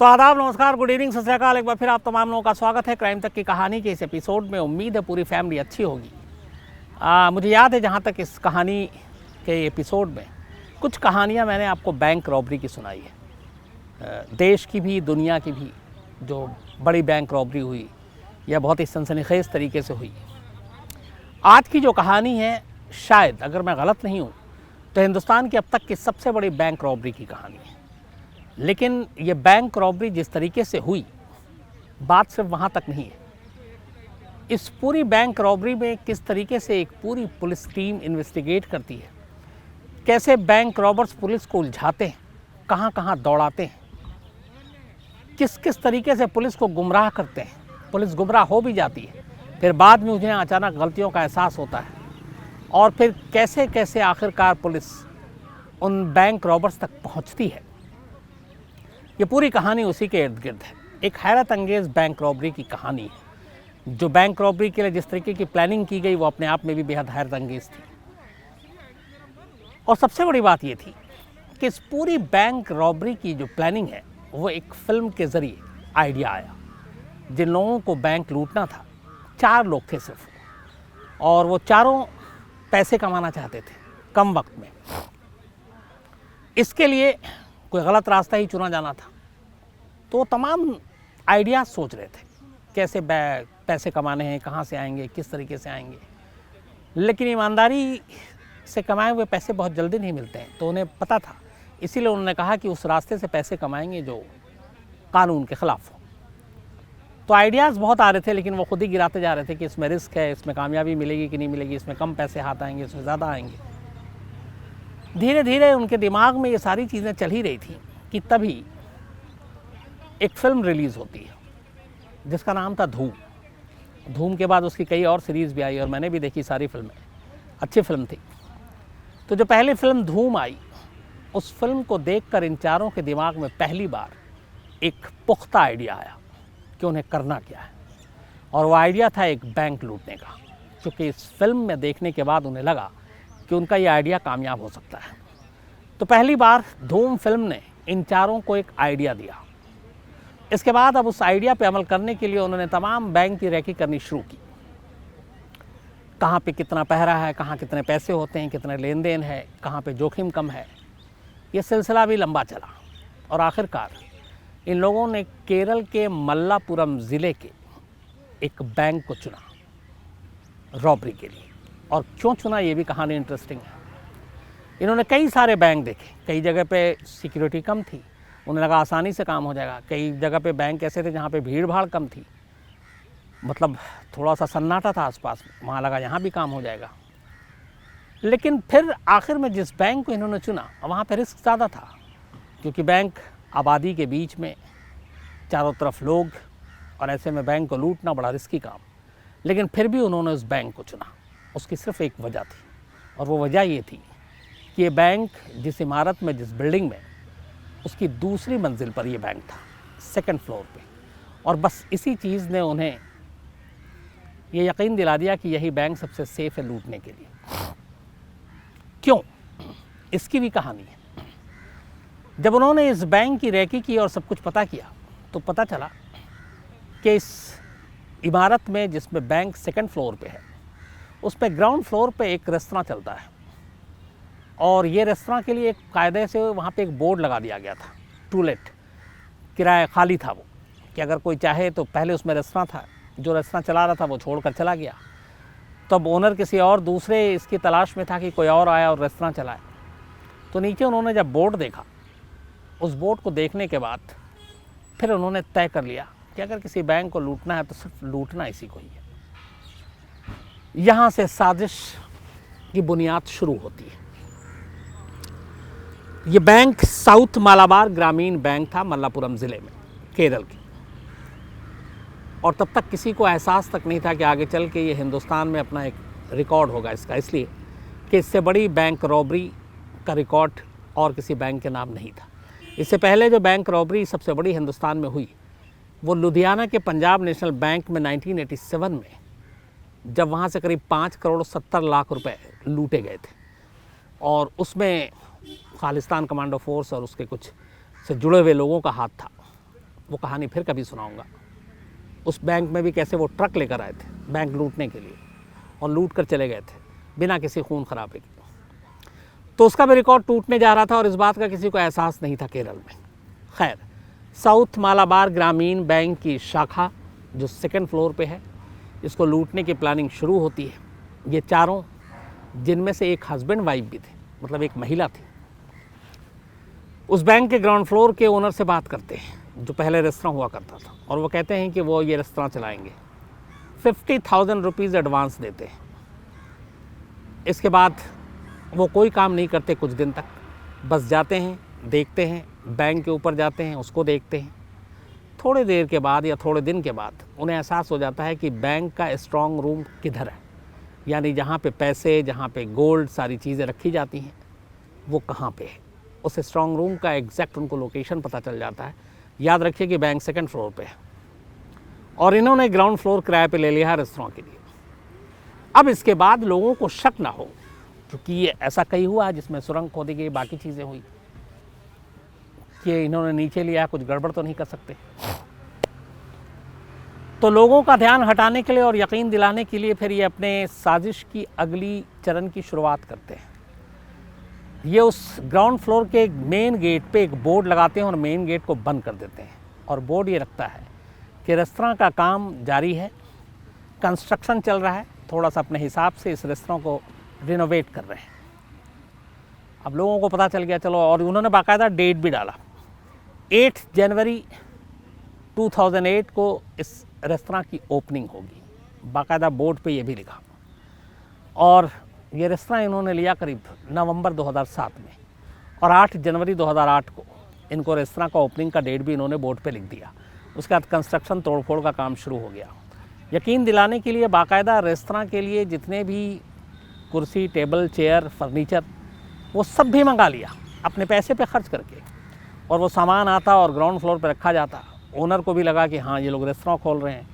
तो आदाब, नमस्कार, गुड इवनिंग, सत श्री अकाल। एक बार फिर आप तमाम लोगों का स्वागत है क्राइम तक की कहानी के इस एपिसोड में। उम्मीद है पूरी फैमिली अच्छी होगी। मुझे याद है जहाँ तक इस कहानी के एपिसोड में कुछ कहानियाँ मैंने आपको बैंक रॉबरी की सुनाई है, देश की भी दुनिया की भी, जो बड़ी बैंक रॉबरी हुई या बहुत ही सनसनीखेज तरीके से हुई। आज की जो कहानी है, शायद अगर मैं गलत नहीं हूँ तो हिंदुस्तान की अब तक की सबसे बड़ी बैंक रॉबरी की कहानी है। लेकिन ये बैंक रॉबरी जिस तरीके से हुई, बात सिर्फ वहाँ तक नहीं है। इस पूरी बैंक रॉबरी में किस तरीके से एक पूरी पुलिस टीम इन्वेस्टिगेट करती है, कैसे बैंक रॉबर्स पुलिस को उलझाते हैं, कहाँ कहाँ दौड़ाते हैं, किस किस तरीके से पुलिस को गुमराह करते हैं। पुलिस गुमराह हो भी जाती है, फिर बाद में उन्हें अचानक गलतियों का एहसास होता है, और फिर कैसे कैसे आखिरकार पुलिस उन बैंक रॉबर्स तक पहुँचती है। ये पूरी कहानी उसी के इर्द गिर्द है। एक हैरत अंगेज़ बैंक रॉबरी की कहानी है। जो बैंक रॉबरी के लिए जिस तरीके की प्लानिंग की गई वो अपने आप में भी बेहद हैरत अंगेज़ थी। और सबसे बड़ी बात ये थी कि इस पूरी बैंक रॉबरी की जो प्लानिंग है वो एक फिल्म के ज़रिए आइडिया आया। जिन लोगों को बैंक लूटना था, 4 लोग थे सिर्फ, और वो चारों पैसे कमाना चाहते थे कम वक्त में। इसके लिए कोई गलत रास्ता ही चुना जाना था, तो वो तमाम आइडियाज़ सोच रहे थे कैसे पैसे कमाने हैं, कहाँ से आएंगे, किस तरीके से आएंगे। लेकिन ईमानदारी से कमाए हुए पैसे बहुत जल्दी नहीं मिलते हैं, तो उन्हें पता था। इसीलिए उन्होंने कहा कि उस रास्ते से पैसे कमाएंगे जो कानून के ख़िलाफ़ हो। तो आइडियाज़ बहुत आ रहे थे, लेकिन वो खुद ही गिराते जा रहे थे कि इसमें रिस्क है, इसमें कामयाबी मिलेगी कि नहीं मिलेगी, इसमें कम पैसे हाथ आएंगे, इसमें ज़्यादा आएंगे। धीरे धीरे उनके दिमाग में ये सारी चीज़ें चल ही रही थी कि तभी एक फ़िल्म रिलीज़ होती है जिसका नाम था धूम। धूम के बाद उसकी कई और सीरीज़ भी आई और मैंने भी देखी सारी फिल्में, अच्छी फिल्म थी। तो जो पहली फिल्म धूम आई, उस फिल्म को देखकर इन चारों के दिमाग में पहली बार एक पुख्ता आइडिया आया कि उन्हें करना क्या है। और वो आइडिया था एक बैंक लूटने का, क्योंकि इस फिल्म में देखने के बाद उन्हें लगा कि उनका ये आइडिया कामयाब हो सकता है। तो पहली बार धूम फिल्म ने इन चारों को एक आइडिया दिया। इसके बाद अब उस आइडिया पे अमल करने के लिए उन्होंने तमाम बैंक की रैकी करनी शुरू की। कहाँ पे कितना पहरा है, कहाँ कितने पैसे होते हैं, कितने लेन देन है, कहाँ पे जोखिम कम है। ये सिलसिला भी लंबा चला और आखिरकार इन लोगों ने केरल के मल्लापुरम ज़िले के एक बैंक को चुना रॉबरी के लिए। और क्यों चुना, ये भी कहानी इंटरेस्टिंग है। इन्होंने कई सारे बैंक देखे, कई जगह पे सिक्योरिटी कम थी, उन्हें लगा आसानी से काम हो जाएगा। कई जगह पे बैंक ऐसे थे जहाँ पे भीड़ भाड़ कम थी, मतलब थोड़ा सा सन्नाटा था आसपास, वहाँ लगा यहाँ भी काम हो जाएगा। लेकिन फिर आखिर में जिस बैंक को इन्होंने चुना, वहाँ पे रिस्क ज़्यादा था, क्योंकि बैंक आबादी के बीच में, चारों तरफ लोग, और ऐसे में बैंक को लूटना बड़ा रिस्की काम। लेकिन फिर भी उन्होंने उस बैंक को चुना। उसकी सिर्फ एक वजह थी, और वो वजह ये थी कि ये बैंक जिस इमारत में, जिस बिल्डिंग में, उसकी दूसरी मंजिल पर ये बैंक था, 2nd फ्लोर पे। और बस इसी चीज़ ने उन्हें ये यकीन दिला दिया कि यही बैंक सबसे सेफ़ है लूटने के लिए। क्यों, इसकी भी कहानी है। जब उन्होंने इस बैंक की रैकी की और सब कुछ पता किया, तो पता चला कि इस इमारत में, जिसमें बैंक 2nd फ्लोर पे है, उस पर ग्राउंड फ्लोर पे एक रेस्तरां चलता है। और ये रेस्तरां के लिए एक कायदे से वहाँ पे एक बोर्ड लगा दिया गया था, टू लेट, किराया खाली था वो, कि अगर कोई चाहे तो। पहले उसमें रेस्तरां था, जो रेस्तरां चला रहा था वो छोड़कर चला गया, तो अब ओनर किसी और दूसरे इसकी तलाश में था कि कोई और आया और रेस्तरां चलाए। तो नीचे उन्होंने जब बोर्ड देखा, उस बोर्ड को देखने के बाद फिर उन्होंने तय कर लिया कि अगर किसी बैंक को लूटना है तो सिर्फ लूटना इसी को ही है। यहाँ से साजिश की बुनियाद शुरू होती है। ये बैंक साउथ मालाबार ग्रामीण बैंक था, मल्लापुरम ज़िले में, केरल की। और तब तक किसी को एहसास तक नहीं था कि आगे चल के ये हिंदुस्तान में अपना एक रिकॉर्ड होगा इसका, इसलिए कि इससे बड़ी बैंक रॉबरी का रिकॉर्ड और किसी बैंक के नाम नहीं था। इससे पहले जो बैंक रॉबरी सबसे बड़ी हिंदुस्तान में हुई, वो लुधियाना के पंजाब नेशनल बैंक में 1987 में, जब वहाँ से करीब 5 करोड़ 70 लाख रुपए लूटे गए थे। और उसमें खालिस्तान कमांडो फोर्स और उसके कुछ से जुड़े हुए लोगों का हाथ था। वो कहानी फिर कभी सुनाऊंगा। उस बैंक में भी कैसे वो ट्रक लेकर आए थे बैंक लूटने के लिए और लूट कर चले गए थे बिना किसी खून खराबे के। तो उसका भी रिकॉर्ड टूटने जा रहा था और इस बात का किसी को एहसास नहीं था केरल में। खैर, साउथ मालाबार ग्रामीण बैंक की शाखा जो सेकंड फ्लोर पे है, इसको लूटने की प्लानिंग शुरू होती है। ये चारों, जिनमें से एक हस्बैंड वाइफ भी थे, मतलब एक महिला थी, उस बैंक के ग्राउंड फ्लोर के ओनर से बात करते हैं जो पहले रेस्टोरेंट हुआ करता था, और वो कहते हैं कि वो ये रेस्टोरेंट चलाएंगे। 50,000 रुपीज़ एडवांस देते हैं। इसके बाद वो कोई काम नहीं करते कुछ दिन तक, बस जाते हैं, देखते हैं, बैंक के ऊपर जाते हैं, उसको देखते हैं। थोड़ी देर के बाद या थोड़े दिन के बाद उन्हें एहसास हो जाता है कि बैंक का स्ट्रॉन्ग रूम किधर है, यानी जहाँ पे पैसे, जहाँ पे गोल्ड, सारी चीज़ें रखी जाती हैं, वो कहाँ पे है। उस स्ट्रॉन्ग रूम का एग्जैक्ट उनको लोकेशन पता चल जाता है। याद रखिए कि बैंक सेकंड फ्लोर पे है और इन्होंने ग्राउंड फ्लोर किराए पे ले लिया है रेस्टोरेंट के लिए। अब इसके बाद लोगों को शक ना हो, क्योंकि ये ऐसा कहीं हुआ जिसमें सुरंग खोदी गई, बाकी चीज़ें हुई, कि इन्होंने नीचे लिया, कुछ गड़बड़ तो नहीं कर सकते। तो लोगों का ध्यान हटाने के लिए और यकीन दिलाने के लिए फिर ये अपने साजिश की अगली चरण की शुरुआत करते हैं। ये उस ग्राउंड फ्लोर के मेन गेट पे एक बोर्ड लगाते हैं और मेन गेट को बंद कर देते हैं, और बोर्ड ये रखता है कि रेस्तरां का काम जारी है, कंस्ट्रक्शन चल रहा है, थोड़ा सा अपने हिसाब से इस रेस्तरां को रिनोवेट कर रहे हैं। अब लोगों को पता चल गया, चलो, और उन्होंने बाकायदा डेट भी डाला, 8 जनवरी 2008 को इस रेस्तरां की ओपनिंग होगी, बाकायदा बोर्ड पे ये भी लिखा। और ये रेस्तरां इन्होंने लिया करीब नवंबर 2007 में, और 8 जनवरी 2008 को इनको रेस्तरां का ओपनिंग का डेट भी इन्होंने बोर्ड पे लिख दिया। उसके बाद कंस्ट्रक्शन, तोड़फोड़ का काम शुरू हो गया। यकीन दिलाने के लिए बाकायदा रेस्तरां के लिए जितने भी कुर्सी, टेबल, चेयर, फर्नीचर, वो सब भी मंगा लिया अपने पैसे पे खर्च करके, और वो सामान आता और ग्राउंड फ्लोर पे रखा जाता। ओनर को भी लगा कि हाँ, ये लोग रेस्तरां खोल रहे हैं।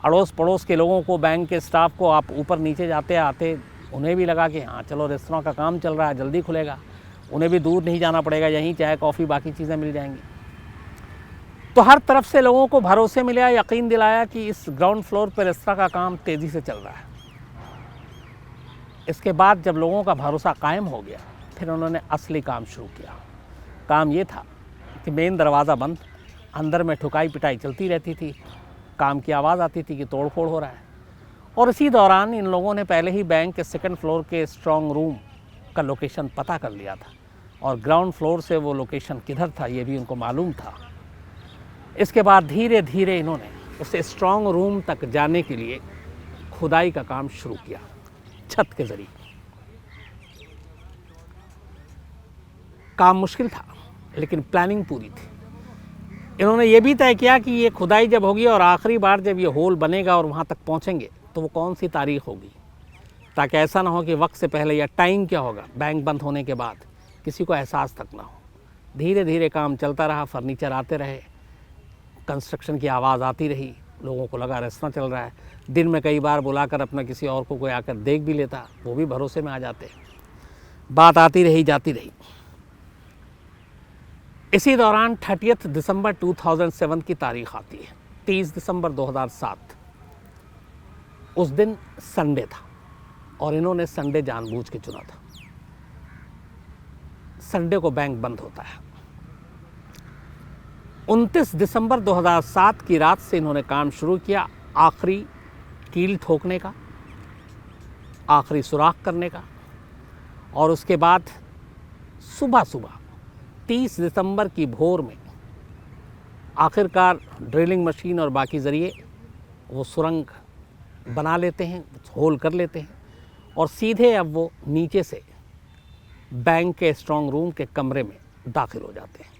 अड़ोस पड़ोस के लोगों को, बैंक के स्टाफ को, आप ऊपर नीचे जाते आते, उन्हें भी लगा कि हाँ, चलो, रेस्तरां का काम चल रहा है, जल्दी खुलेगा, उन्हें भी दूर नहीं जाना पड़ेगा, यहीं चाय, कॉफ़ी, बाकी चीज़ें मिल जाएंगी। तो हर तरफ से लोगों को भरोसे मिला, यकीन दिलाया कि इस ग्राउंड फ्लोर पर रेस्तरां का काम तेज़ी से चल रहा है। इसके बाद जब लोगों का भरोसा कायम हो गया, फिर उन्होंने असली काम शुरू किया। काम ये था कि मेन दरवाज़ा बंद, अंदर में ठुकाई पिटाई चलती रहती थी, काम की आवाज़ आती थी कि तोड़ फोड़ हो रहा है। और इसी दौरान इन लोगों ने पहले ही बैंक के सेकंड फ्लोर के स्ट्रॉन्ग रूम का लोकेशन पता कर लिया था, और ग्राउंड फ्लोर से वो लोकेशन किधर था ये भी उनको मालूम था। इसके बाद धीरे धीरे इन्होंने उस स्ट्रॉन्ग रूम तक जाने के लिए खुदाई का काम शुरू किया, छत के ज़रिए। काम मुश्किल था, लेकिन प्लानिंग पूरी थी। इन्होंने ये भी तय किया कि ये खुदाई जब होगी और आखिरी बार जब ये होल बनेगा और वहाँ तक पहुँचेंगे, तो वो कौन सी तारीख होगी, ताकि ऐसा ना हो कि वक्त से पहले, या टाइम क्या होगा बैंक बंद होने के बाद, किसी को एहसास तक ना हो। धीरे धीरे काम चलता रहा, फर्नीचर आते रहे, कंस्ट्रक्शन की आवाज़ आती रही, लोगों को लगा रेस्तरां चल रहा है। दिन में कई बार बुलाकर अपना किसी और को कोई आकर देख भी लेता, वो भी भरोसे में आ जाते। बात आती रही, जाती रही। इसी दौरान 30 दिसंबर 2007 की तारीख आती है, 30 दिसंबर 2007। उस दिन संडे था और इन्होंने संडे जानबूझ के चुना था। संडे को बैंक बंद होता है। 29 दिसंबर 2007 की रात से इन्होंने काम शुरू किया, आखिरी कील ठोकने का, आखिरी सुराख करने का। और उसके बाद सुबह सुबह 30 दिसंबर की भोर में आखिरकार ड्रिलिंग मशीन और बाकी ज़रिए वो सुरंग बना लेते हैं, होल कर लेते हैं, और सीधे अब वो नीचे से बैंक के स्ट्रॉन्ग रूम के कमरे में दाखिल हो जाते हैं।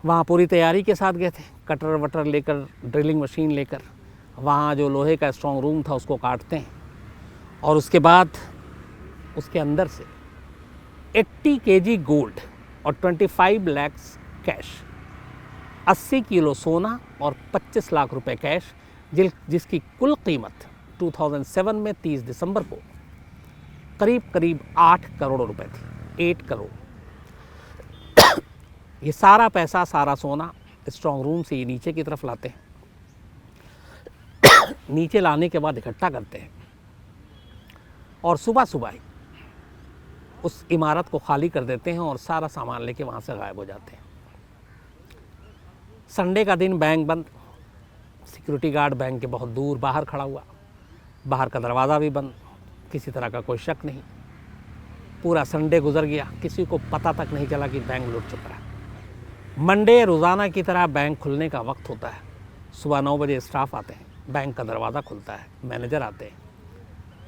वहाँ पूरी तैयारी के साथ गए थे, कटर वटर लेकर, ड्रिलिंग मशीन लेकर। वहाँ जो लोहे का स्ट्रॉन्ग रूम था उसको काटते हैं, और उसके बाद उसके अंदर से 80 केजी गोल्ड और 25 लाख कैश, 80 किलो सोना और 25 लाख रुपए कैश, जिसकी कुल कीमत 2007 में 30 दिसंबर को करीब 8 करोड़ रुपए थी, 8 करोड़। ये सारा पैसा, सारा सोना स्ट्रांग रूम से ये नीचे की तरफ लाते हैं। नीचे लाने के बाद इकट्ठा करते हैं और सुबह सुबह ही उस इमारत को खाली कर देते हैं और सारा सामान लेके वहाँ से गायब हो जाते हैं। संडे का दिन बैंक बंद, सिक्योरिटी गार्ड बैंक के बहुत दूर बाहर खड़ा हुआ, बाहर का दरवाज़ा भी बंद, किसी तरह का कोई शक नहीं। पूरा संडे गुजर गया, किसी को पता तक नहीं चला कि बैंक लूट चुका है। मंडे रोज़ाना की तरह बैंक खुलने का वक्त होता है। सुबह 9 बजे स्टाफ आते हैं, बैंक का दरवाज़ा खुलता है, मैनेजर आते हैं।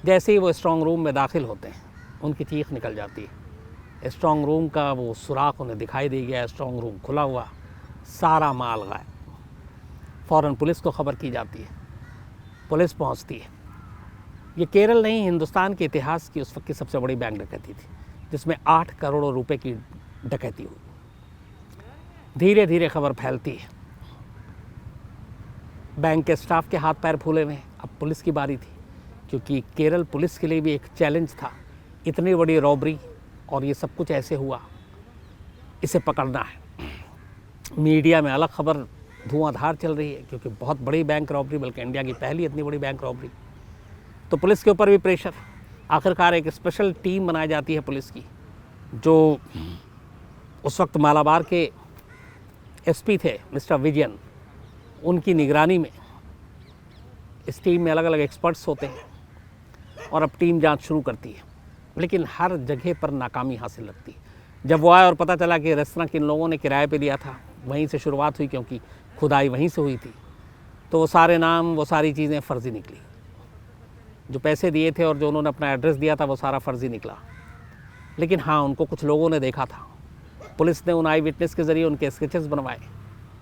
जैसे ही वो स्ट्रांग रूम में दाखिल होते हैं, उनकी चीख निकल जाती है। स्ट्रांग रूम का वो सुराख उन्हें दिखाई दे गया, स्ट्रांग रूम खुला हुआ, सारा माल गायब। फ़ौरन पुलिस को खबर की जाती है, पुलिस पहुंचती है। ये केरल नहीं, हिंदुस्तान के इतिहास की उस वक्त की सबसे बड़ी बैंक डकैती थी, जिसमें 8 करोड़ रुपए की डकैती हुई। धीरे धीरे खबर फैलती है, बैंक के स्टाफ के हाथ पैर फूले हुए हैं। अब पुलिस की बारी थी, क्योंकि केरल पुलिस के लिए भी एक चैलेंज था, इतनी बड़ी रॉबरी और ये सब कुछ ऐसे हुआ, इसे पकड़ना है। मीडिया में अलग खबर धुआंधार चल रही है, क्योंकि बहुत बड़ी बैंक रॉबरी, बल्कि इंडिया की पहली इतनी बड़ी बैंक रॉबरी। तो पुलिस के ऊपर भी प्रेशर। आखिरकार एक स्पेशल टीम बनाई जाती है पुलिस की, जो उस वक्त मालाबार के एसपी थे मिस्टर विजयन, उनकी निगरानी में। इस टीम में अलग अलग एक्सपर्ट्स होते हैं और अब टीम जांच शुरू करती है, लेकिन हर जगह पर नाकामी हासिल लगती है। जब वो आए और पता चला कि रेस्तरां किन लोगों ने किराए पे लिया था, वहीं से शुरुआत हुई, क्योंकि खुदाई वहीं से हुई थी, तो वो सारे नाम, वो सारी चीज़ें फ़र्ज़ी निकली। जो पैसे दिए थे और जो उन्होंने अपना एड्रेस दिया था, वो सारा फ़र्ज़ी निकला। लेकिन हाँ, उनको कुछ लोगों ने देखा था। पुलिस ने उन आई विटनेस के ज़रिए उनके स्केचेस बनवाए,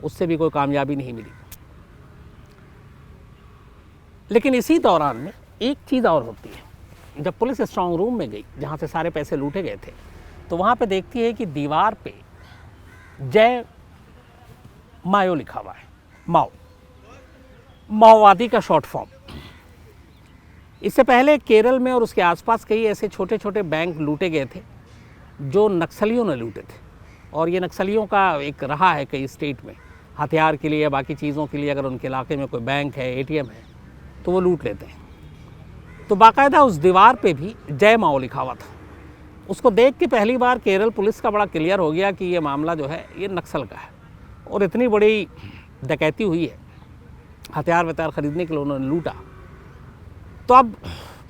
उससे भी कोई कामयाबी नहीं मिली। लेकिन इसी दौरान में एक चीज़ और होती है। जब पुलिस स्ट्रांग रूम में गई, जहाँ से सारे पैसे लूटे गए थे, तो वहाँ पे देखती है कि दीवार पे जय मायो लिखा हुआ है। माओ, माओवादी का शॉर्ट फॉर्म। इससे पहले केरल में और उसके आसपास कई ऐसे छोटे छोटे बैंक लूटे गए थे जो नक्सलियों ने लूटे थे। और ये नक्सलियों का एक रहा है कई स्टेट में, हथियार के लिए या बाकी चीज़ों के लिए, अगर उनके इलाके में कोई बैंक है, एटीएम है, तो वो लूट लेते हैं। तो बाकायदा उस दीवार पे भी जय माओ लिखा हुआ था। उसको देख के पहली बार केरल पुलिस का बड़ा क्लियर हो गया कि ये मामला जो है ये नक्सल का है, और इतनी बड़ी डकैती हुई है, हथियार वथियार खरीदने के लिए उन्होंने लूटा। तो अब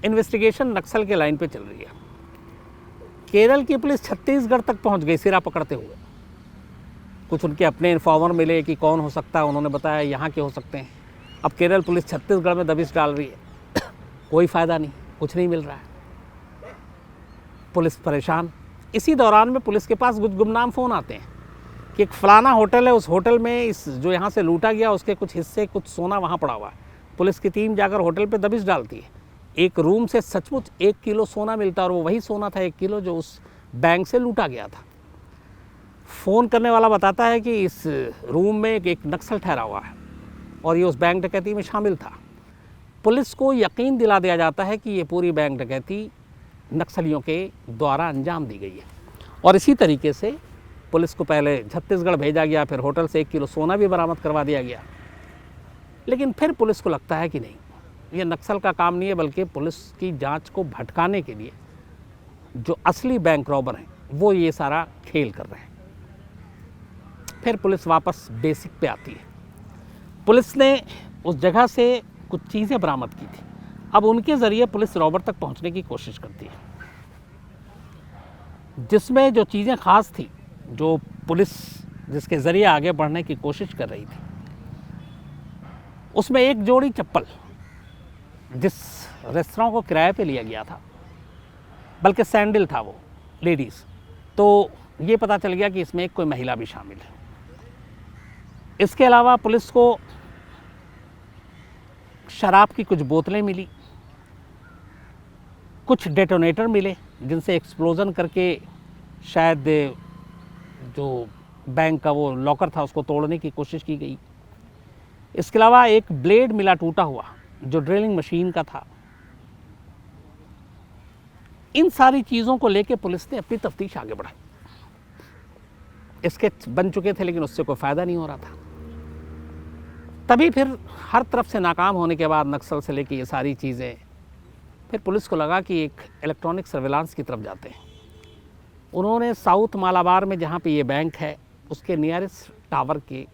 इन्वेस्टिगेशन नक्सल के लाइन पे चल रही है। केरल की पुलिस छत्तीसगढ़ तक पहुंच गई सिरा पकड़ते हुए। कुछ उनके अपने इन्फॉर्मर मिले कि कौन हो सकता है, उन्होंने बताया यहाँ के हो सकते हैं। अब केरल पुलिस छत्तीसगढ़ में दबिश डाल रही है, कोई फ़ायदा नहीं, कुछ नहीं मिल रहा है, पुलिस परेशान। इसी दौरान में पुलिस के पास कुछ गुमनाम फ़ोन आते हैं कि एक फलाना होटल है, उस होटल में इस जो यहाँ से लूटा गया उसके कुछ हिस्से, कुछ सोना वहाँ पड़ा हुआ है। पुलिस की टीम जाकर होटल पे दबिश डालती है। एक रूम से सचमुच 1 किलो सोना मिलता है, और वो वही सोना था 1 किलो जो उस बैंक से लूटा गया था। फ़ोन करने वाला बताता है कि इस रूम में एक नक्सल ठहरा हुआ है और ये उस बैंक डकैती में शामिल था। पुलिस को यकीन दिला दिया जाता है कि ये पूरी बैंक डकैती नक्सलियों के द्वारा अंजाम दी गई है। और इसी तरीके से पुलिस को पहले छत्तीसगढ़ भेजा गया, फिर होटल से 1 किलो सोना भी बरामद करवा दिया गया। लेकिन फिर पुलिस को लगता है कि नहीं, ये नक्सल का काम नहीं है, बल्कि पुलिस की जांच को भटकाने के लिए जो असली बैंक रॉबर हैं वो ये सारा खेल कर रहे हैं। फिर पुलिस वापस बेसिक पे आती है। पुलिस ने उस जगह से कुछ चीज़ें बरामद की थी। अब उनके ज़रिए पुलिस रॉबर तक पहुंचने की कोशिश करती है, जिसमें जो चीज़ें ख़ास थी, जो पुलिस जिसके ज़रिए आगे बढ़ने की कोशिश कर रही थी, उसमें एक जोड़ी चप्पल जिस रेस्तरां को किराए पे लिया गया था, बल्कि सैंडल था वो, लेडीज़, तो ये पता चल गया कि इसमें एक कोई महिला भी शामिल है। इसके अलावा पुलिस को शराब की कुछ बोतलें मिली, कुछ डेटोनेटर मिले जिनसे एक्सप्लोजन करके शायद जो बैंक का वो लॉकर था उसको तोड़ने की कोशिश की गई। इसके अलावा एक ब्लेड मिला टूटा हुआ जो ड्रिलिंग मशीन का था। इन सारी चीज़ों को लेकर पुलिस ने अपनी तफ्तीश आगे बढ़ाई। स्केच बन चुके थे लेकिन उससे कोई फ़ायदा नहीं हो रहा था। तभी फिर हर तरफ से नाकाम होने के बाद नक्सल से लेके ये सारी चीज़ें, फिर पुलिस को लगा कि एक इलेक्ट्रॉनिक सर्विलांस की तरफ जाते हैं। उन्होंने साउथ मालाबार में जहाँ पे ये बैंक है उसके नियरेस्ट टावर के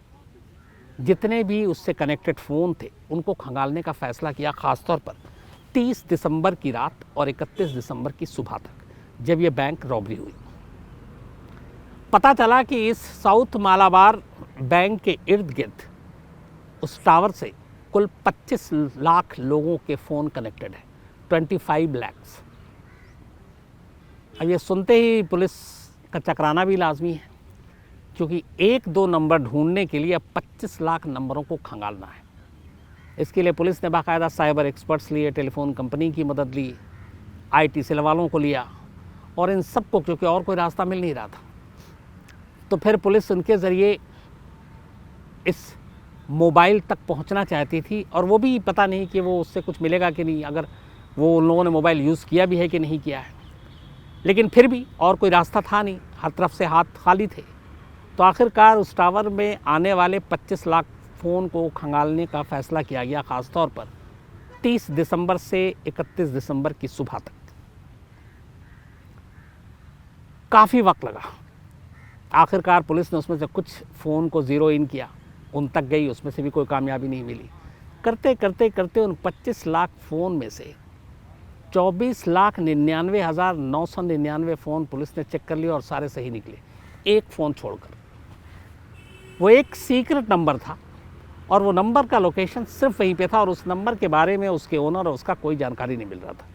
जितने भी उससे कनेक्टेड फ़ोन थे उनको खंगालने का फ़ैसला किया, ख़ासतौर पर 30 दिसंबर की रात और 31 दिसंबर की सुबह तक जब ये बैंक रॉबरी हुई। पता चला कि इस साउथ मालाबार बैंक के इर्द गिर्द उस टावर से कुल 25 लाख लोगों के फ़ोन कनेक्टेड है, 25 लाख। अब ये सुनते ही पुलिस का चकराना भी लाजमी है, क्योंकि एक दो नंबर ढूंढने के लिए अब 25 लाख नंबरों को खंगालना है। इसके लिए पुलिस ने बाकायदा साइबर एक्सपर्ट्स लिए, टेलीफोन कंपनी की मदद ली, आईटी सेल वालों को लिया, और इन सबको, क्योंकि और कोई रास्ता मिल नहीं रहा था, तो फिर पुलिस उनके ज़रिए इस मोबाइल तक पहुंचना चाहती थी। और वो भी पता नहीं कि वो उससे कुछ मिलेगा कि नहीं, अगर वो उन लोगों ने मोबाइल यूज़ किया भी है कि नहीं किया है। लेकिन फिर भी और कोई रास्ता था नहीं, हर तरफ से हाथ खाली थे। तो आखिरकार उस टावर में आने वाले 25 लाख फ़ोन को खंगालने का फ़ैसला किया गया, ख़ास तौर पर 30 दिसंबर से 31 दिसंबर की सुबह तक। काफ़ी वक्त लगा। आखिरकार पुलिस ने उसमें से कुछ फ़ोन को ज़ीरो इन किया, उन तक गई, उसमें से भी कोई कामयाबी नहीं मिली। करते करते करते उन 25 लाख फ़ोन में से 24,99,999 फ़ोन पुलिस ने चेक कर लिए और सारे सही निकले, एक फ़ोन छोड़कर। वो एक सीक्रेट नंबर था और वो नंबर का लोकेशन सिर्फ वहीं पे था, और उस नंबर के बारे में उसके ओनर और उसका कोई जानकारी नहीं मिल रहा था।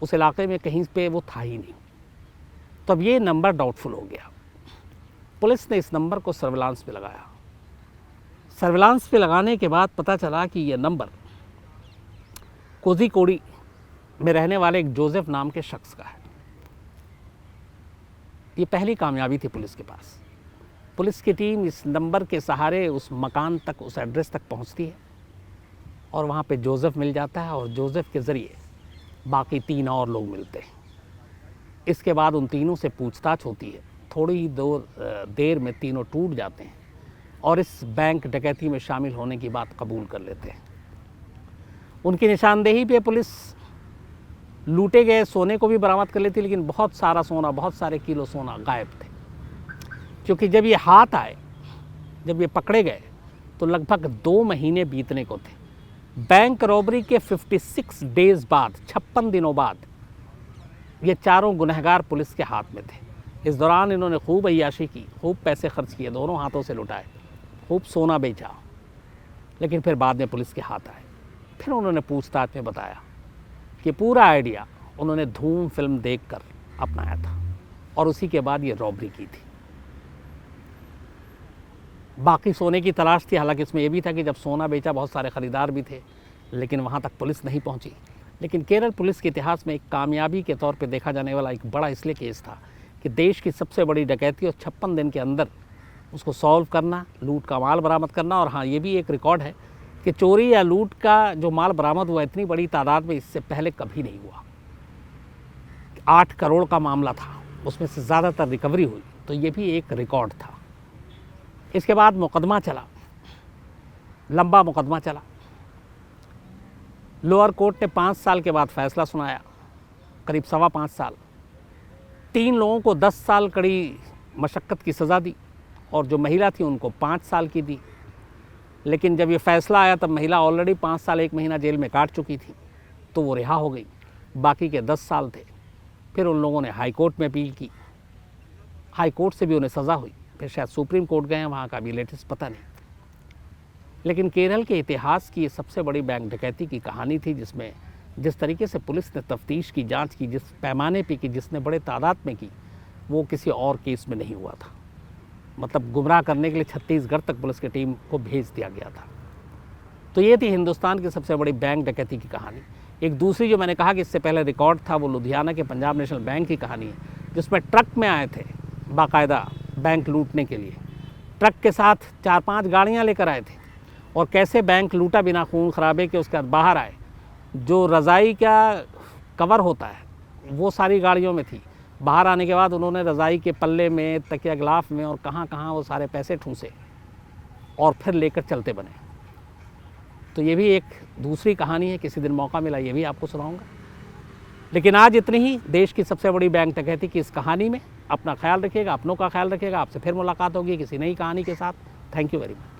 उस इलाके में कहीं पे वो था ही नहीं। तो अब ये नंबर डाउटफुल हो गया। पुलिस ने इस नंबर को सर्विलांस पे लगाया। सर्विलांस पे लगाने के बाद पता चला कि ये नंबर कोझिकोड में रहने वाले एक जोसेफ नाम के शख्स का है। ये पहली कामयाबी थी पुलिस के पास। पुलिस की टीम इस नंबर के सहारे उस मकान तक, उस एड्रेस तक पहुंचती है और वहाँ पे जोसेफ मिल जाता है, और जोसेफ के ज़रिए बाकी 3 और लोग मिलते हैं। इसके बाद उन तीनों से पूछताछ होती है। थोड़ी ही देर में तीनों टूट जाते हैं और इस बैंक डकैती में शामिल होने की बात कबूल कर लेते हैं। उनकी निशानदेही पे पुलिस लूटे गए सोने को भी बरामद कर लेती, लेकिन बहुत सारा सोना, बहुत सारे किलो सोना गायब थे। क्योंकि जब ये हाथ आए, जब ये पकड़े गए, तो लगभग 2 महीने बीतने को थे। बैंक रॉबरी के 56 डेज़ बाद, 56 दिनों बाद ये चारों गुनहगार पुलिस के हाथ में थे। इस दौरान इन्होंने खूब अय्याशी की, खूब पैसे खर्च किए, दोनों हाथों से लुटाए, खूब सोना बेचा। लेकिन फिर बाद में पुलिस के हाथ आए। फिर उन्होंने पूछताछ में बताया कि पूरा आइडिया उन्होंने धूम फिल्म देखकर अपनाया था और उसी के बाद ये रॉबरी की थी। बाकी सोने की तलाश थी। हालांकि इसमें यह भी था कि जब सोना बेचा बहुत सारे ख़रीदार भी थे, लेकिन वहाँ तक पुलिस नहीं पहुँची। लेकिन केरल पुलिस के इतिहास में एक कामयाबी के तौर पे देखा जाने वाला एक बड़ा इसलिए केस था कि देश की सबसे बड़ी डकैती और 56 दिन के अंदर उसको सॉल्व करना, लूट का माल बरामद करना। और हाँ, ये भी एक रिकॉर्ड है कि चोरी या लूट का जो माल बरामद हुआ इतनी बड़ी तादाद में इससे पहले कभी नहीं हुआ। 8 करोड़ का मामला था, उसमें से ज़्यादातर रिकवरी हुई, तो ये भी एक रिकॉर्ड था। इसके बाद मुकदमा चला, लंबा मुकदमा चला। लोअर कोर्ट ने 5 साल के बाद फैसला सुनाया, करीब 5.25 साल। 3 लोगों को 10 साल कड़ी मशक्क़त की सज़ा दी और जो महिला थी उनको 5 साल की दी। लेकिन जब ये फैसला आया तब महिला ऑलरेडी 5 साल 1 महीना जेल में काट चुकी थी, तो वो रिहा हो गई। बाकी के 10 साल थे। फिर उन लोगों ने हाई कोर्ट में अपील की, हाई कोर्ट से भी उन्हें सज़ा हुई। फिर शायद सुप्रीम कोर्ट गए हैं, वहाँ का भी लेटेस्ट पता नहीं। लेकिन केरल के इतिहास की ये सबसे बड़ी बैंक डकैती की कहानी थी, जिसमें जिस तरीके से पुलिस ने तफ्तीश की, जांच की, जिस पैमाने पे की, जिसने बड़े तादाद में की, वो किसी और केस में नहीं हुआ था। मतलब गुमराह करने के लिए छत्तीसगढ़ तक पुलिस की टीम को भेज दिया गया था। तो ये थी हिंदुस्तान की सबसे बड़ी बैंक डकैती की कहानी। एक दूसरी जो मैंने कहा कि इससे पहले रिकॉर्ड था, वो लुधियाना के पंजाब नेशनल बैंक की कहानी है, जिसमें ट्रक में आए थे बाकायदा बैंक लूटने के लिए। ट्रक के साथ 4-5 गाड़ियाँ लेकर आए थे और कैसे बैंक लूटा बिना खून खराबे के। उसके बाद बाहर आए, जो रज़ाई का कवर होता है वो सारी गाड़ियों में थी। बाहर आने के बाद उन्होंने रज़ाई के पल्ले में, तकिया गिलाफ में और कहाँ कहाँ वो सारे पैसे ठूंसे और फिर लेकर चलते बने। तो ये भी एक दूसरी कहानी है, किसी दिन मौका मिला ये भी आपको सुनाऊंगा। लेकिन आज इतनी ही देश की सबसे बड़ी बैंक डकैती की इस कहानी में। अपना ख्याल रखिएगा, अपनों का ख्याल रखिएगा। आपसे फिर मुलाकात होगी किसी नई कहानी के साथ। Thank you very much.